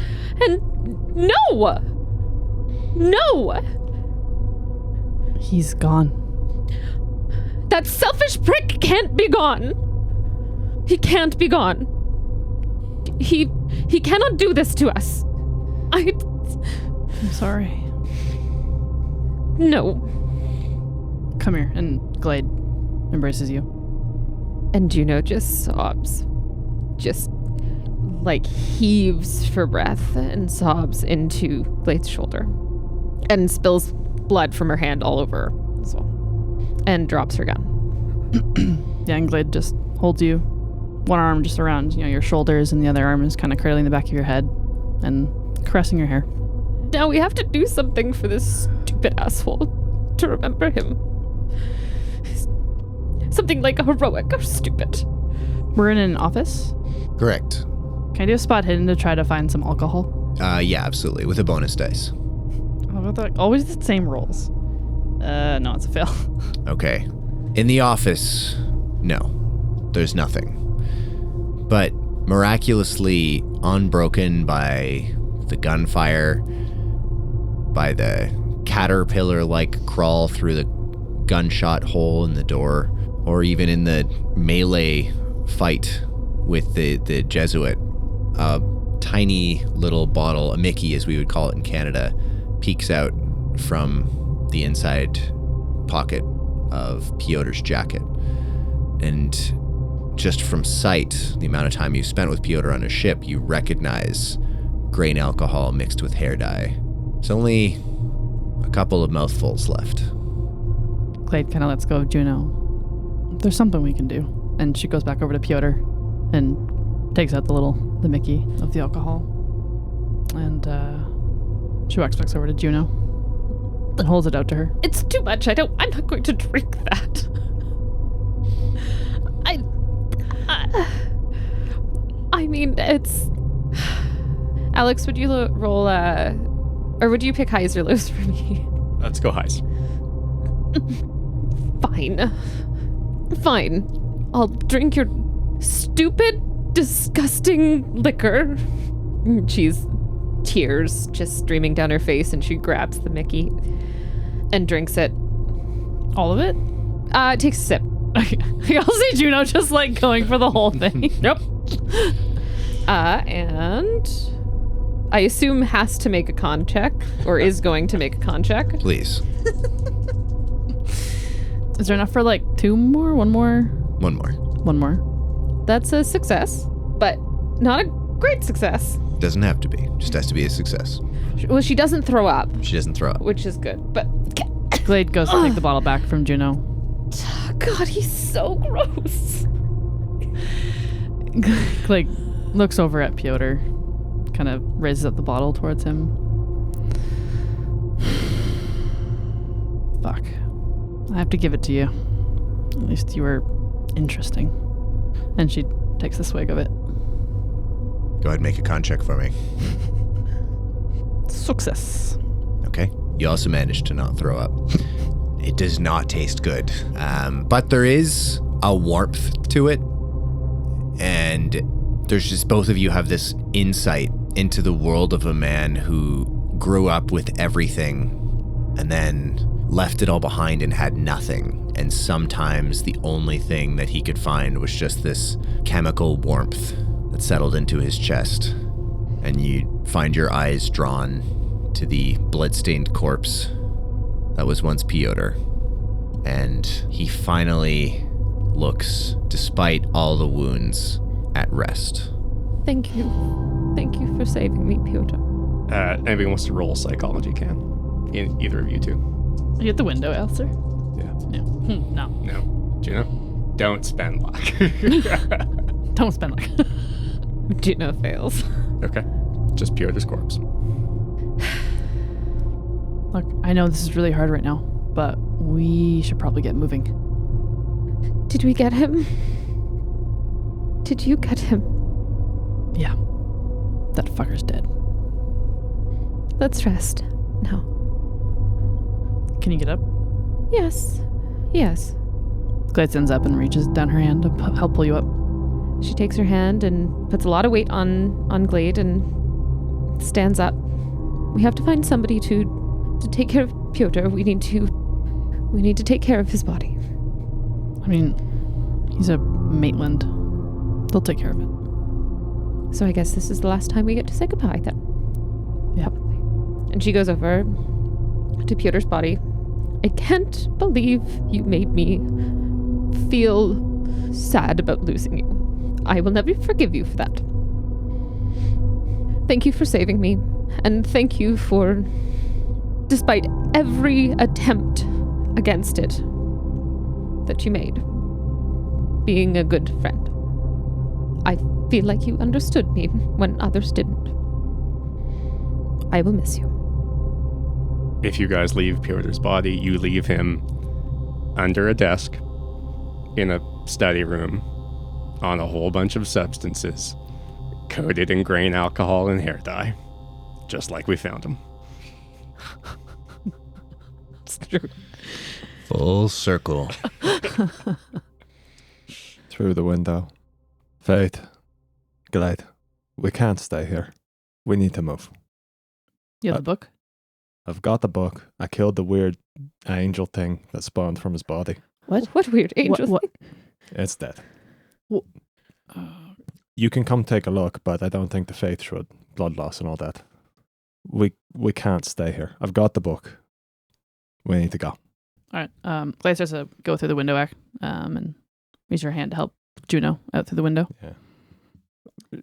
no. He's gone. That selfish prick can't be gone. He can't be gone. He cannot do this to us. I'm sorry. No. Come here. And Glade embraces you. And Juno just sobs. Just like heaves for breath and sobs into Glade's shoulder. And spills blood from her hand all over her as well. And drops her gun. Yeah, and Glade just holds you. One arm just around, your shoulders, and the other arm is kind of cradling the back of your head and caressing your hair. Now we have to do something for this stupid asshole to remember him. Something like heroic or stupid. We're in an office? Correct. Can I do a spot hidden to try to find some alcohol? Yeah, absolutely. With a bonus dice. Always the same rolls. No, it's a fail. Okay. In the office, no. There's nothing. But miraculously unbroken by the gunfire, by the caterpillar-like crawl through the gunshot hole in the door, or even in the melee fight with the Jesuit, a tiny little bottle, a Mickey as we would call it in Canada, peeks out from the inside pocket of Pyotr's jacket. And just from sight, the amount of time you've spent with Pyotr on a ship, you recognize grain alcohol mixed with hair dye. It's only a couple of mouthfuls left. Glade kind of lets go of Juno. There's something we can do. And she goes back over to Pyotr and takes out the Mickey of the alcohol. And she walks back over to Juno and holds it out to her. It's too much. I'm not going to drink that. I mean, it's... Alex, would you roll, or would you pick highs or lows for me? Let's go highs. Fine. I'll drink your stupid, disgusting liquor. She's tears just streaming down her face, and she grabs the Mickey and drinks it. All of it? Takes a sip. I'll see Juno just like going for the whole thing. Nope. And I assume has to make a con check, or is going to make a con check. Please. Is there enough for like two more? One more? One more. One more. That's a success, but not a great success. Doesn't have to be. Just has to be a success. Well, she doesn't throw up, She doesn't throw up. which is good, but Glade goes to take the bottle back from Juno. God, he's so gross. Glade looks over at Pyotr, kind of raises up the bottle towards him. Fuck. I have to give it to you. At least you were interesting. And she takes a swig of it. Go ahead and make a con check for me. Success. Okay. You also managed to not throw up. It does not taste good. But there is a warmth to it. And there's just, both of you have this insight into the world of a man who grew up with everything and then left it all behind and had nothing. And sometimes the only thing that he could find was just this chemical warmth that settled into his chest. And you find your eyes drawn to the bloodstained corpse that was once Pyotr. And he finally looks, despite all the wounds, at rest. Thank you. Thank you for saving me, Pyotr. Anybody wants to roll psychology can? Either of you two. Are you at the window, Alastar? Yeah. Yeah. No. No. Juno? Don't spend luck. Don't spend luck. Juno fails. Okay. Just Pyotr's corpse. Look, I know this is really hard right now, but we should probably get moving. Did we get him? Did you get him? Yeah. That fucker's dead. Let's rest. Now. Can you get up? Yes. Yes. Glade stands up and reaches down her hand to help pull you up. She takes her hand and puts a lot of weight on Glade and stands up. We have to find somebody to take care of Pyotr. We need to take care of his body. I mean, he's a Maitland. They'll take care of it. So I guess this is the last time we get to say goodbye then. Yeah. Probably. And she goes over to Pyotr's body. I can't believe you made me feel sad about losing you. I will never forgive you for that. Thank you for saving me, and thank you for, despite every attempt against it that you made, being a good friend. I feel like you understood me when others didn't. I will miss you. If you guys leave Pyotr's body, you leave him under a desk in a study room on a whole bunch of substances coated in grain alcohol and hair dye, just like we found him. It's true. Full circle. Through the window. Faith. Glade. We can't stay here. We need to move. You have the book? I've got the book. I killed the weird angel thing that spawned from his body. What weird angel What? thing? It's dead. You can come take a look, but I don't think the faith should. Blood loss and all that. We can't stay here. I've got the book. We need to go. All right. Glade starts to go through the window and raise her hand to help Juno out through the window. Yeah.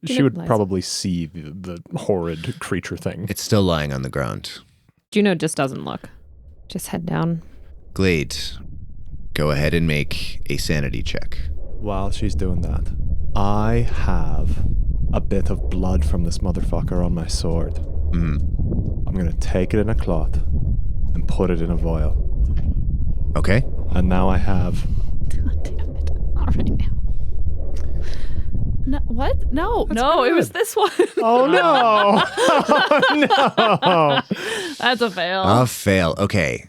She She would Liza. probably see the horrid creature thing. It's still lying on the ground. Juno just doesn't look. Just head down. Glade, go ahead and make a sanity check. While she's doing that, I have a bit of blood from this motherfucker on my sword. Mm-hmm. I'm going to take it in a cloth and put it in a vial. Okay. And now I have... God damn it. Not right now. No, what? No, That's no, it was good. this one. Oh no! Oh no! That's a fail. A fail. Okay.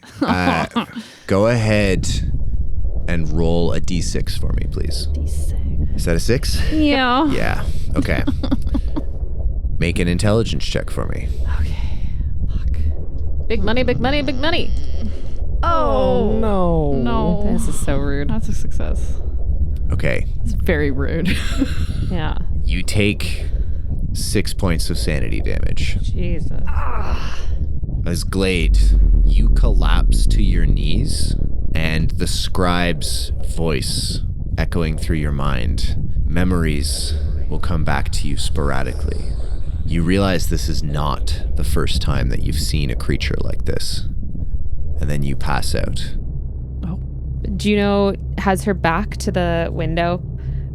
Go ahead and roll a d6 for me, please. D6. Is that a 6? Yeah. Yeah. Okay. Make an intelligence check for me. Okay. Fuck. Big money, big money, big money. Oh no! no! This is so rude. That's a success. Okay. It's very rude. Yeah. You take 6 points of sanity damage. Jesus. As Glade, you collapse to your knees, and the scribe's voice echoing through your mind, memories will come back to you sporadically. You realize this is not the first time that you've seen a creature like this. And then you pass out. Juno has her back to the window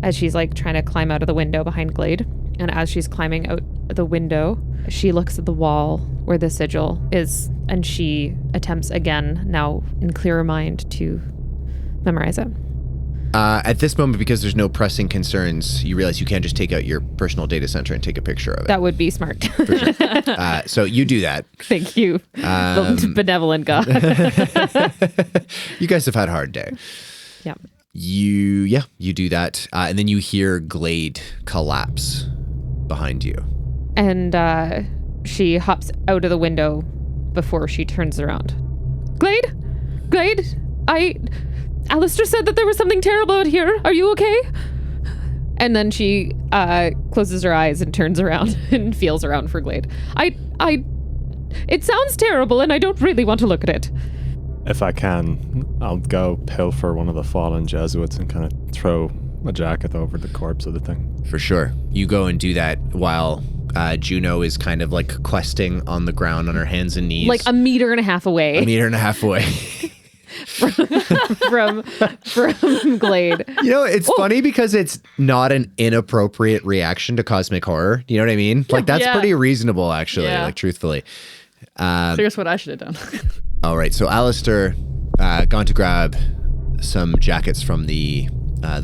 as she's like trying to climb out of the window behind Glade. And as she's climbing out the window, she looks at the wall where the sigil is, and she attempts again, now in clearer mind, to memorize it. At this moment, because there's no pressing concerns, you realize you can't just take out your personal data center and take a picture of it. That would be smart. So you do that. Thank you, the benevolent God. You guys have had a hard day. Yeah. You do that. And then you hear Glade collapse behind you. And she hops out of the window before she turns around. Glade? Alastar said that there was something terrible out here. Are you okay? And then she closes her eyes and turns around and feels around for Glade. It sounds terrible, and I don't really want to look at it. If I can, I'll go pilfer one of the fallen Jesuits and kind of throw a jacket over the corpse of the thing. For sure. You go and do that while Juno is kind of like questing on the ground on her hands and knees. Like a meter and a half away. A meter and a half away. from Glade. You know, it's funny because it's not an inappropriate reaction to cosmic horror. You know what I mean? Like, that's pretty reasonable, actually, like, truthfully. So here's what I should have done. All right, so Alastar gone to grab some jackets from the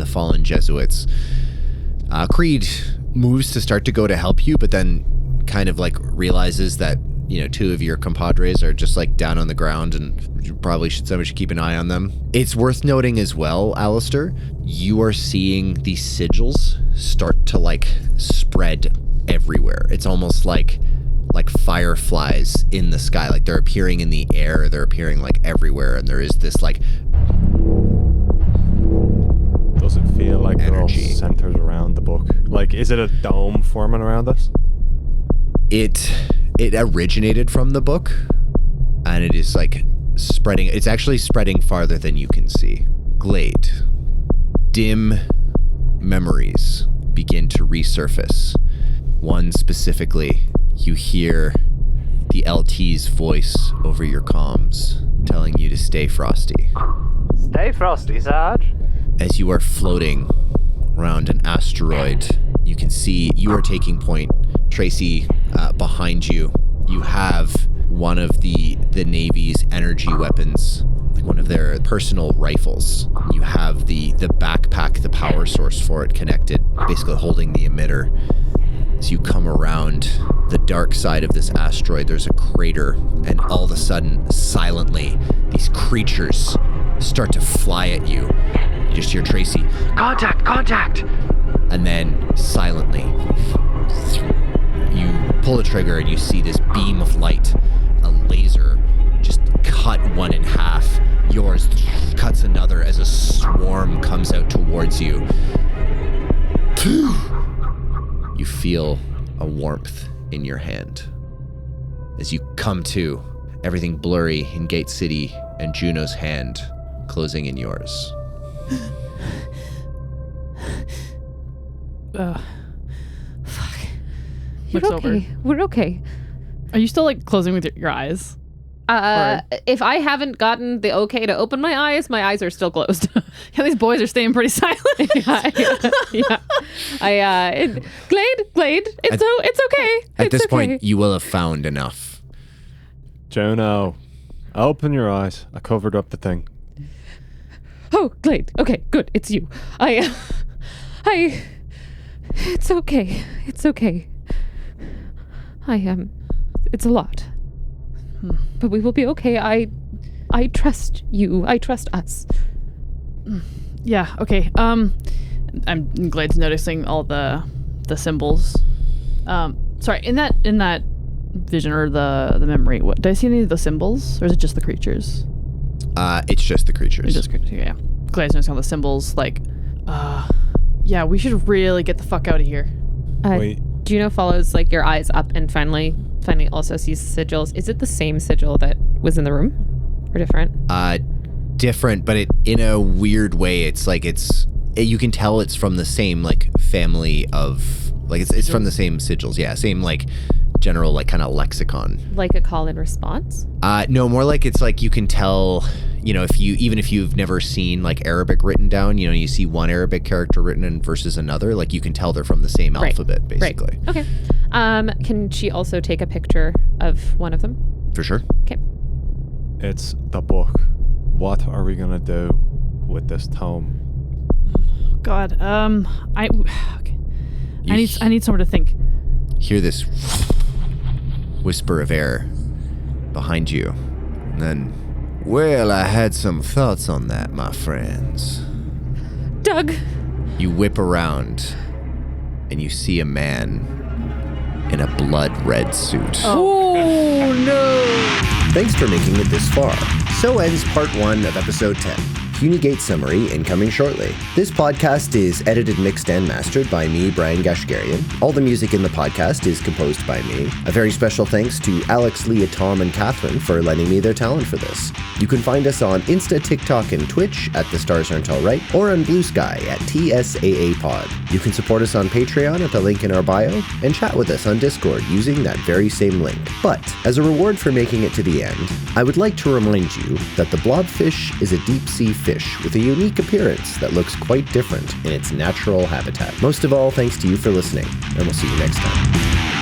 fallen Jesuits. Creed moves to start to go to help you, but then kind of like realizes that, you know, two of your compadres are just like down on the ground and somebody should keep an eye on them. It's worth noting as well, Alastar, you are seeing these sigils start to like spread everywhere. It's almost like fireflies in the sky. Like they're appearing in the air, they're appearing like everywhere, and there is this like... Does it feel like they're all energy centered around the book? Like, is it a dome forming around us? It originated from the book, and it is like spreading. It's actually spreading farther than you can see. Glade. Dim memories begin to resurface. One specifically, you hear the LT's voice over your comms telling you to stay frosty. Stay frosty, Sarge. As you are floating around an asteroid, you can see you are taking point. Tracy, behind you, you have one of the Navy's energy weapons, like one of their personal rifles. You have the backpack, the power source for it connected, basically holding the emitter. As you come around the dark side of this asteroid, there's a crater, and all of a sudden, silently, these creatures start to fly at you. You just hear Tracy, "Contact, contact!" And then, silently, you pull the trigger and you see this beam of light, a laser, just cut one in half. Yours cuts another as a swarm comes out towards you. You feel a warmth in your hand. As you come to, everything blurry in Gate City and Juno's hand closing in yours. Fuck. You're Looks okay. over. We're okay. Are you still like closing with your eyes? If I haven't gotten the okay to open my eyes are still closed. Yeah, these boys are staying pretty silent. Yeah. Glade, it's okay. At this point, you will have found enough. Juno, open your eyes. I covered up the thing. Oh, Glade. Okay, good. It's you. It's okay. It's okay. It's a lot. But we will be okay. I trust you. I trust us. Yeah, okay. Glade's noticing all the symbols. Sorry, in that vision or the memory, what did I see any of the symbols? Or is it just the creatures? It's just the creatures. It's just creatures, yeah. Glade's noticing all the symbols, like, yeah, we should really get the fuck out of here. Wait. Juno follows like your eyes up and finally also sees sigils. Is it the same sigil that was in the room or different? Different, but in a weird way, it's like you can tell it's from the same like family of like it's from the same sigils. Yeah, same like general like kind of lexicon. Like a call and response? No, more like it's like you can tell, you know, if you've never seen like Arabic written down, you know, you see one Arabic character written in versus another, like you can tell they're from the same alphabet, basically. Right. Okay. Can she also take a picture of one of them? For sure. Okay. It's the book. What are we gonna do with this tome? God, I need somewhere to think. Hear this whisper of air behind you, and then, well, I had some thoughts on that, my friends. Doug! You whip around, and you see a man in a blood-red suit. Oh no! Thanks for making it this far. So ends part 1 of episode 10. Gate summary incoming shortly. This podcast is edited, mixed, and mastered by me, Brian Gashgarian. All the music in the podcast is composed by me. A very special thanks to Alex, Leah, Tom, and Catherine for lending me their talent for this. You can find us on Insta, TikTok, and Twitch at The Stars Aren't All Right, or on Blue Sky at TSAA Pod. You can support us on Patreon at the link in our bio, and chat with us on Discord using that very same link. But, as a reward for making it to the end, I would like to remind you that the blobfish is a deep-sea fish with a unique appearance that looks quite different in its natural habitat. Most of all, thanks to you for listening, and we'll see you next time.